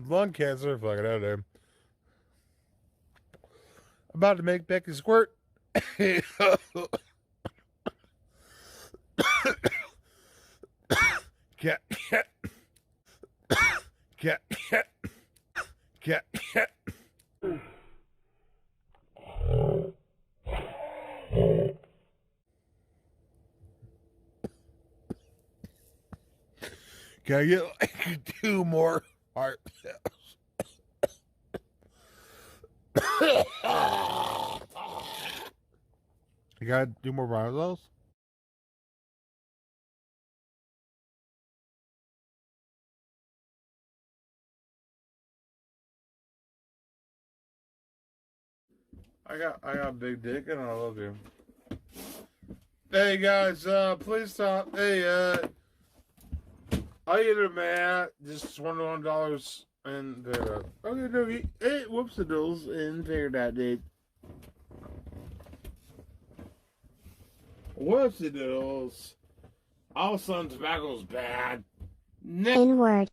lung cancer. Fucking out there. About to make Becky squirt. Get, get, get, get, get. Can I get like 2 more heart pills? You gotta do more Firesales? I got a big dick and I love you. Hey guys, please stop. Hey, I get a man just $21 and okay, okay. Hey, whoopsie-doodles and figure that dude. Whoopsie-doodles. All of a sudden tobacco's bad. N-word.